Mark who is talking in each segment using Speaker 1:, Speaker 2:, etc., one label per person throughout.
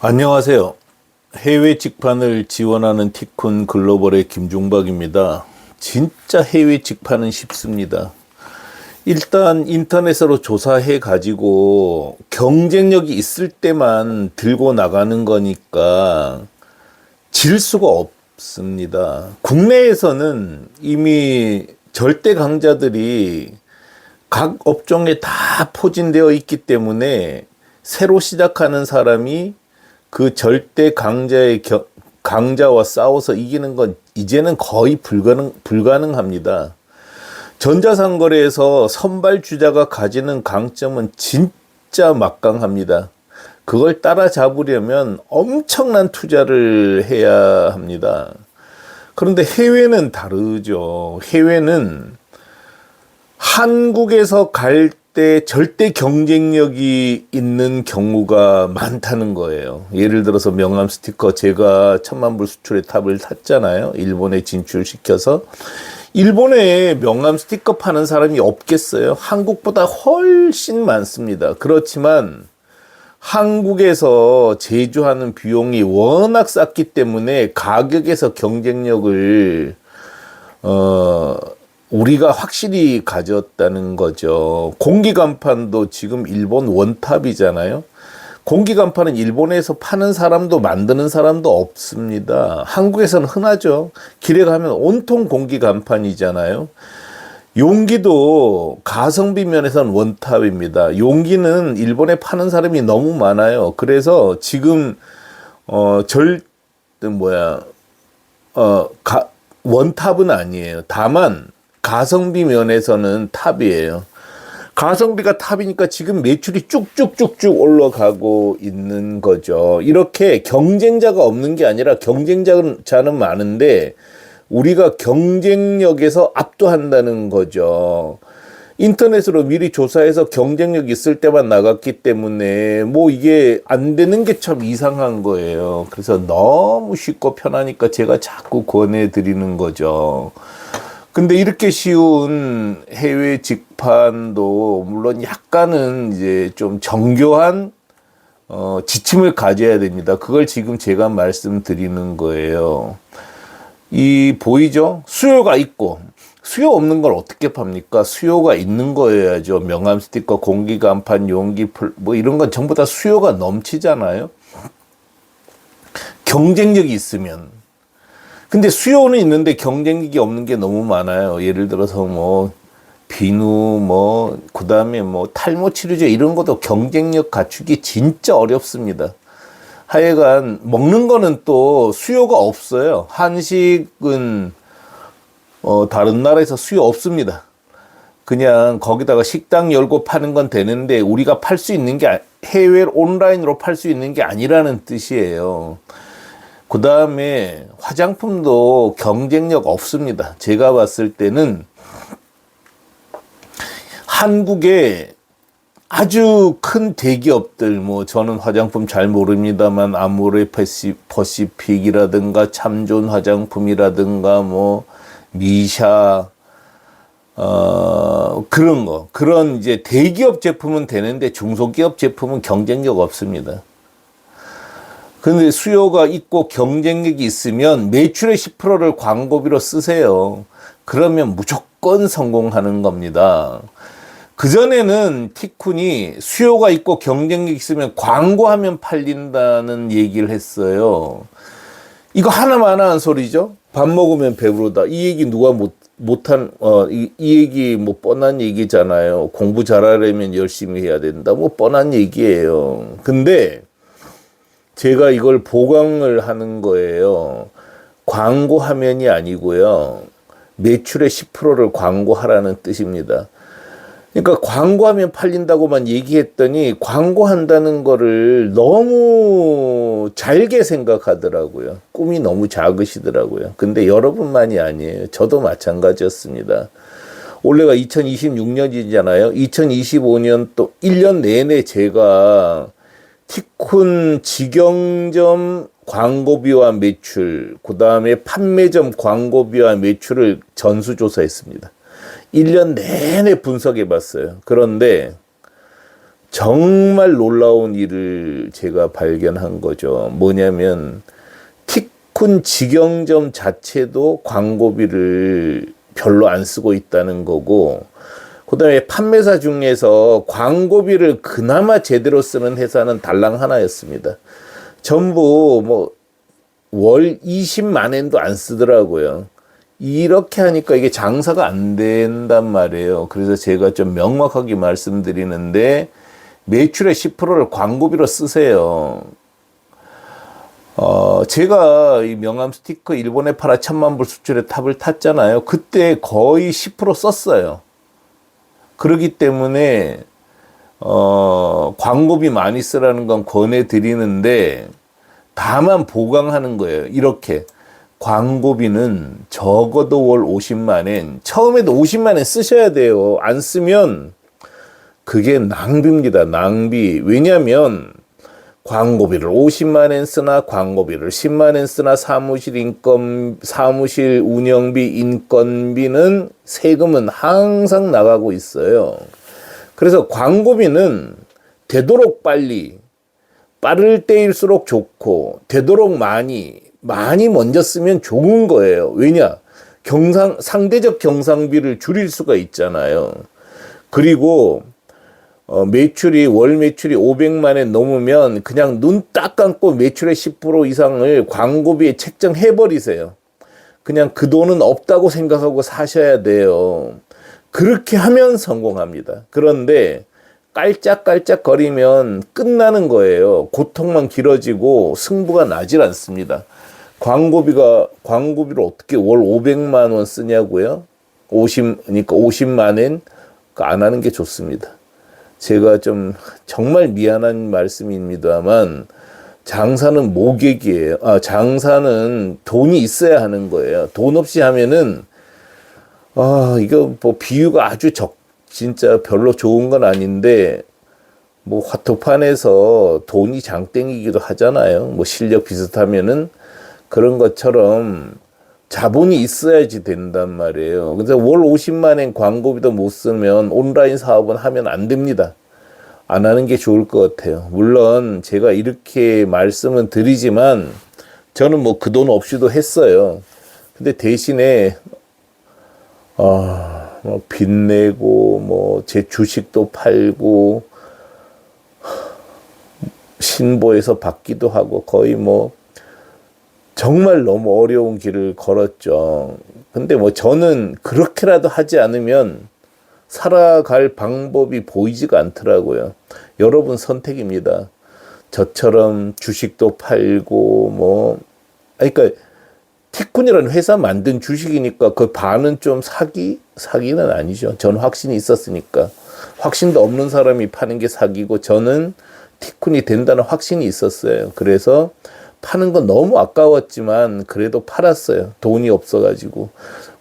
Speaker 1: 안녕하세요. 해외 직판을 지원하는 티쿤 글로벌의 김종박입니다. 진짜 해외 직판은 쉽습니다. 일단 인터넷으로 조사해 가지고 경쟁력이 있을 때만 들고 나가는 거니까 질 수가 없습니다. 국내에서는 이미 절대 강자들이 각 업종에 다 포진되어 있기 때문에 새로 시작하는 사람이 그 절대 강자와 싸워서 이기는 건 이제는 거의 불가능합니다. 전자상거래에서 선발주자가 가지는 강점은 진짜 막강합니다. 그걸 따라잡으려면 엄청난 투자를 해야 합니다. 그런데 해외는 다르죠. 해외는 한국에서 갈 때 절대 경쟁력이 있는 경우가 많다는 거예요. 예를 들어서 명함 스티커, 제가 1,000만 불 수출의 탑을 탔잖아요. 일본에 진출시켜서. 일본에 명함 스티커 파는 사람이 없겠어요? 한국보다 훨씬 많습니다. 그렇지만 한국에서 제조하는 비용이 워낙 쌌기 때문에 가격에서 경쟁력을 우리가 확실히 가졌다는 거죠. 공기간판도 지금 일본 원탑이잖아요. 공기간판은 일본에서 파는 사람도 만드는 사람도 없습니다. 한국에서는 흔하죠. 길에 가면 온통 공기간판이잖아요. 용기도 가성비 면에서는 원탑입니다. 용기는 일본에 파는 사람이 너무 많아요. 그래서 지금 원탑은 아니에요. 다만 가성비 면에서는 탑이에요. 가성비가 탑이니까 지금 매출이 쭉쭉쭉쭉 올라가고 있는 거죠. 이렇게 경쟁자가 없는 게 아니라 경쟁자는 많은데 우리가 경쟁력에서 압도한다는 거죠. 인터넷으로 미리 조사해서 경쟁력 있을 때만 나갔기 때문에 뭐 이게 안 되는 게 참 이상한 거예요. 그래서 너무 쉽고 편하니까 제가 자꾸 권해드리는 거죠. 근데 이렇게 쉬운 해외 직판도 물론 약간은 이제 좀 정교한 지침을 가져야 됩니다. 그걸 지금 제가 말씀드리는 거예요. 보이죠? 수요가 있고 수요 없는 걸 어떻게 팝니까? 수요가 있는 거여야죠. 명함 스티커, 공기간판, 용기, 뭐 이런 건 전부 다 수요가 넘치잖아요. 경쟁력이 있으면. 근데 수요는 있는데 경쟁력이 없는 게 너무 많아요. 예를 들어서 비누, 그다음에 탈모 치료제 이런 것도 경쟁력 갖추기 진짜 어렵습니다. 하여간 먹는 거는 또 수요가 없어요. 한식은 다른 나라에서 수요 없습니다. 그냥 거기다가 식당 열고 파는 건 되는데 우리가 팔 수 있는 게 해외 온라인으로 팔 수 있는 게 아니라는 뜻이에요. 그 다음에 화장품도 경쟁력 없습니다. 제가 봤을 때는 한국에 아주 큰 대기업들, 저는 화장품 잘 모릅니다만 아모레 퍼시픽이라든가 참존 화장품이라든가 미샤, 그런 이제 대기업 제품은 되는데 중소기업 제품은 경쟁력 없습니다. 근데 수요가 있고 경쟁력이 있으면 매출의 10%를 광고비로 쓰세요. 그러면 무조건 성공하는 겁니다. 그전에는 티쿤이 수요가 있고 경쟁력이 있으면 광고하면 팔린다는 얘기를 했어요. 이거 하나만 한 소리죠? 밥 먹으면 배부르다. 이 얘기 누가 이 얘기 뻔한 얘기잖아요. 공부 잘하려면 열심히 해야 된다. 뻔한 얘기예요. 근데 제가 이걸 보강을 하는 거예요. 광고 화면이 아니고요. 매출의 10%를 광고하라는 뜻입니다. 그러니까 광고하면 팔린다고만 얘기했더니 광고한다는 거를 너무 잘게 생각하더라고요. 꿈이 너무 작으시더라고요. 근데 여러분만이 아니에요. 저도 마찬가지였습니다. 올해가 2026년이잖아요. 2025년 또 1년 내내 제가 티쿤 직영점 광고비와 매출, 그 다음에 판매점 광고비와 매출을 전수조사했습니다. 1년 내내 분석해 봤어요. 그런데 정말 놀라운 일을 제가 발견한 거죠. 뭐냐면 티쿤 직영점 자체도 광고비를 별로 안 쓰고 있다는 거고, 그다음에 판매사 중에서 광고비를 그나마 제대로 쓰는 회사는 달랑 하나였습니다. 전부 뭐 월 20만 엔도 안 쓰더라고요. 이렇게 하니까 이게 장사가 안 된단 말이에요. 그래서 제가 좀 명확하게 말씀드리는데, 매출의 10%를 광고비로 쓰세요. 제가 이 명함 스티커 일본에 팔아 1,000만 불 수출의 탑을 탔잖아요. 그때 거의 10% 썼어요. 그렇기 때문에 광고비 많이 쓰라는 건 권해드리는데, 다만 보강하는 거예요. 이렇게 광고비는 적어도 월 50만 엔, 처음에도 50만 엔 쓰셔야 돼요. 안 쓰면 그게 낭비입니다. 낭비. 왜냐하면 광고비를 50만 엔 쓰나 광고비를 10만 엔 쓰나 사무실 운영비, 인건비는 세금은 항상 나가고 있어요. 그래서 광고비는 되도록 빨리, 빠를 때일수록 좋고, 되도록 많이 먼저 쓰면 좋은 거예요. 왜냐? 상대적 경상비를 줄일 수가 있잖아요. 그리고 월 매출이 500만 엔 넘으면 그냥 눈 딱 감고 매출의 10% 이상을 광고비에 책정해 버리세요. 그냥 그 돈은 없다고 생각하고 사셔야 돼요. 그렇게 하면 성공합니다. 그런데 깔짝깔짝 거리면 끝나는 거예요. 고통만 길어지고 승부가 나질 않습니다. 광고비를 어떻게 월 500만 원 쓰냐고요? 그러니까 50만 엔 안 하는 게 좋습니다. 제가 좀 정말 미안한 말씀입니다만, 장사는 모객이에요. 장사는 돈이 있어야 하는 거예요. 돈 없이 하면은, 이거 뭐 비유가 아주 진짜 별로 좋은 건 아닌데, 뭐 화투판에서 돈이 장땡이기도 하잖아요. 뭐 실력 비슷하면은 그런 것처럼 자본이 있어야지 된단 말이에요. 그래서 월 50만 엔 광고비도 못 쓰면 온라인 사업은 하면 안 됩니다. 안 하는 게 좋을 것 같아요. 물론 제가 이렇게 말씀은 드리지만 저는 뭐 그 돈 없이도 했어요. 근데 대신에 뭐 빚내고 뭐 제 주식도 팔고 신보에서 받기도 하고 거의 뭐 정말 너무 어려운 길을 걸었죠. 근데 뭐 저는 그렇게라도 하지 않으면 살아갈 방법이 보이지가 않더라고요. 여러분 선택입니다. 저처럼 주식도 팔고 그러니까 티쿤이라는 회사 만든 주식이니까 그 반은 좀 사기는 아니죠. 전 확신이 있었으니까. 확신도 없는 사람이 파는 게 사기고, 저는 티쿤이 된다는 확신이 있었어요. 그래서 파는 건 너무 아까웠지만 그래도 팔았어요. 돈이 없어가지고.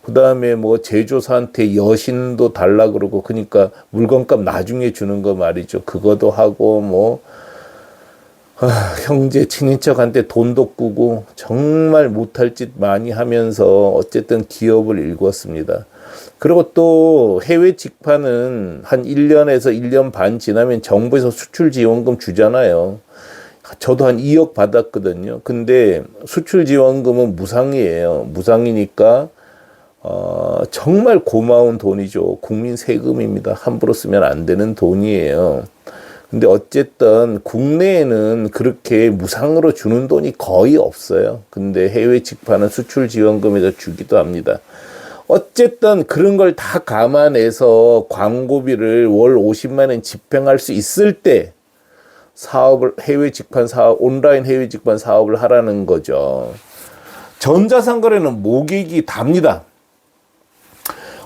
Speaker 1: 그 다음에 뭐 제조사한테 여신도 달라 그러고, 그러니까 물건값 나중에 주는 거 말이죠. 그거도 하고 형제 친인척한테 돈도 꾸고 정말 못할 짓 많이 하면서 어쨌든 기업을 일궜습니다. 그리고 또 해외 직파는 한 1년에서 1년 반 지나면 정부에서 수출 지원금 주잖아요. 저도 한 2억 받았거든요. 근데 수출 지원금은 무상이에요. 무상이니까 정말 고마운 돈이죠. 국민 세금입니다. 함부로 쓰면 안 되는 돈이에요. 근데 어쨌든 국내에는 그렇게 무상으로 주는 돈이 거의 없어요. 근데 해외 직파는 수출 지원금에서 주기도 합니다. 어쨌든 그런 걸 다 감안해서 광고비를 월 50만 원 집행할 수 있을 때 해외 직판 사업, 온라인 해외 직판 사업을 하라는 거죠. 전자상거래는 모객이 답니다.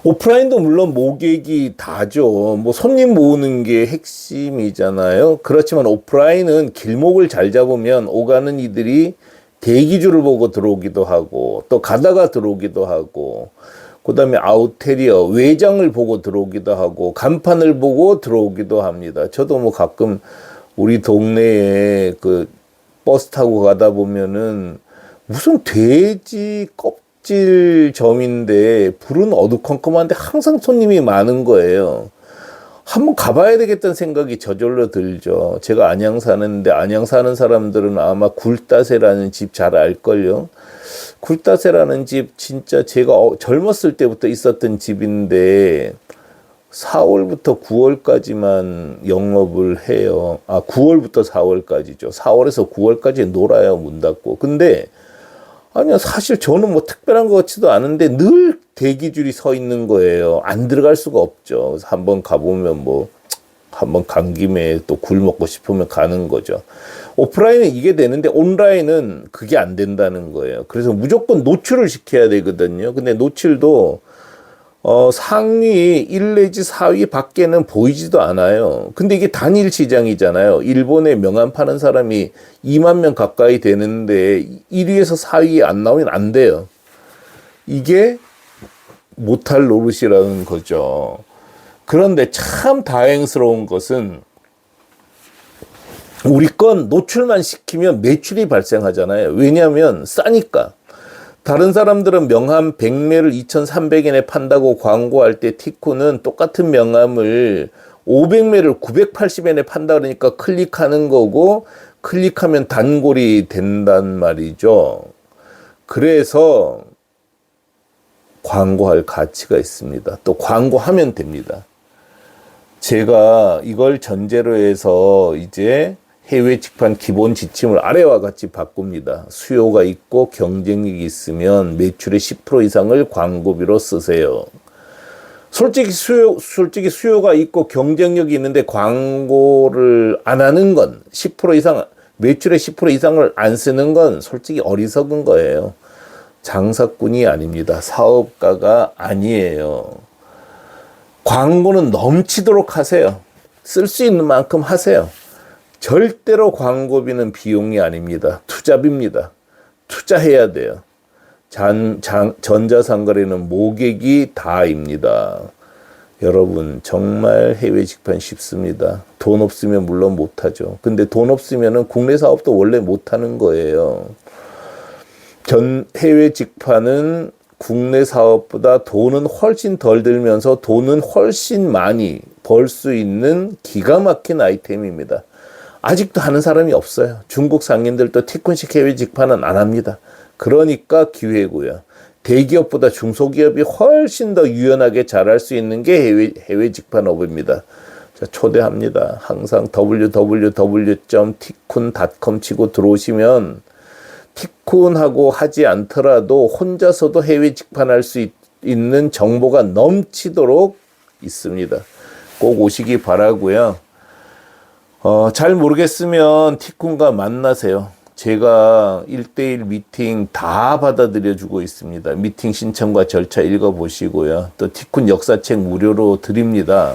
Speaker 1: 오프라인도 물론 모객이 다죠. 뭐 손님 모으는 게 핵심이잖아요. 그렇지만 오프라인은 길목을 잘 잡으면 오가는 이들이 대기줄을 보고 들어오기도 하고, 또 가다가 들어오기도 하고, 그 다음에 아웃테리어, 외장을 보고 들어오기도 하고, 간판을 보고 들어오기도 합니다. 저도 뭐 가끔 우리 동네에 그 버스 타고 가다 보면은 무슨 돼지 껍질 점인데 불은 어두컴컴한데 항상 손님이 많은 거예요. 한번 가봐야 되겠다는 생각이 저절로 들죠. 제가 안양 사는데 안양 사는 사람들은 아마 굴다세라는 집 잘 알걸요. 굴다세라는 집 진짜 제가 젊었을 때부터 있었던 집인데 4월부터 9월까지만 영업을 해요. 9월부터 4월까지죠. 4월에서 9월까지 놀아요, 문 닫고. 근데 아니요, 사실 저는 뭐 특별한 것 같지도 않은데 늘 대기줄이 서 있는 거예요. 안 들어갈 수가 없죠. 한번 가보면 뭐 한번 간 김에 또 굴 먹고 싶으면 가는 거죠. 오프라인은 이게 되는데 온라인은 그게 안 된다는 거예요. 그래서 무조건 노출을 시켜야 되거든요. 근데 노출도 상위 1 내지 4위 밖에는 보이지도 않아요. 근데 이게 단일 시장이잖아요. 일본에 명함 파는 사람이 2만 명 가까이 되는데 1위에서 4위 안 나오면 안 돼요. 이게 못할 노릇이라는 거죠. 그런데 참 다행스러운 것은 우리 건 노출만 시키면 매출이 발생하잖아요. 왜냐하면 싸니까. 다른 사람들은 명함 100매를 2,300엔에 판다고 광고할 때 티코는 똑같은 명함을 500매를 980엔에 판다 그러니까 클릭하는 거고 클릭하면 단골이 된단 말이죠. 그래서 광고할 가치가 있습니다. 또 광고하면 됩니다. 제가 이걸 전제로 해서 이제 해외 직판 기본 지침을 아래와 같이 바꿉니다. 수요가 있고 경쟁력이 있으면 매출의 10% 이상을 광고비로 쓰세요. 솔직히 수요가 있고 경쟁력이 있는데 광고를 안 하는 건 10% 이상, 매출의 10% 이상을 안 쓰는 건 솔직히 어리석은 거예요. 장사꾼이 아닙니다. 사업가가 아니에요. 광고는 넘치도록 하세요. 쓸 수 있는 만큼 하세요. 절대로 광고비는 비용이 아닙니다. 투자비입니다. 투자해야 돼요. 전자상거래는 모객이 다입니다. 여러분 정말 해외 직판 쉽습니다. 돈 없으면 물론 못하죠. 근데 돈 없으면 국내 사업도 원래 못하는 거예요. 해외 직판은 국내 사업보다 돈은 훨씬 덜 들면서 돈은 훨씬 많이 벌 수 있는 기가 막힌 아이템입니다. 아직도 하는 사람이 없어요. 중국 상인들도 티쿤식 해외 직판은 안 합니다. 그러니까 기회고요. 대기업보다 중소기업이 훨씬 더 유연하게 잘할 수 있는 게 해외 직판업입니다. 자, 초대합니다. 항상 www.tikkun.com 치고 들어오시면 티쿤하고 하지 않더라도 혼자서도 해외 직판할 수 있는 정보가 넘치도록 있습니다. 꼭 오시기 바라고요. 잘 모르겠으면 티쿤과 만나세요. 제가 1대1 미팅 다 받아들여 주고 있습니다. 미팅 신청과 절차 읽어보시고요. 또 티쿤 역사책 무료로 드립니다.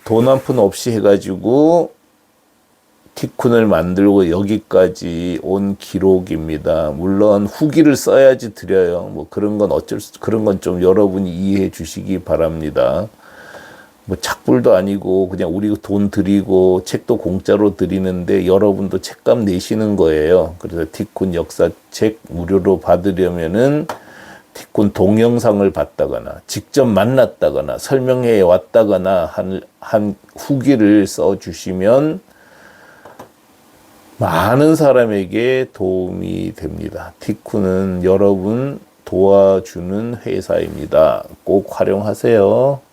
Speaker 1: 돈 한 푼 없이 해가지고 티쿤을 만들고 여기까지 온 기록입니다. 물론 후기를 써야지 드려요. 뭐 그런 건 그런 건 좀 여러분이 이해해 주시기 바랍니다. 뭐 착불도 아니고 그냥 우리 돈 드리고 책도 공짜로 드리는데 여러분도 책값 내시는 거예요. 그래서 티쿤 역사책 무료로 받으려면은 티쿤 동영상을 봤다거나 직접 만났다거나 설명회 왔다거나 한 후기를 써주시면 많은 사람에게 도움이 됩니다. 티쿤은 여러분 도와주는 회사입니다. 꼭 활용하세요.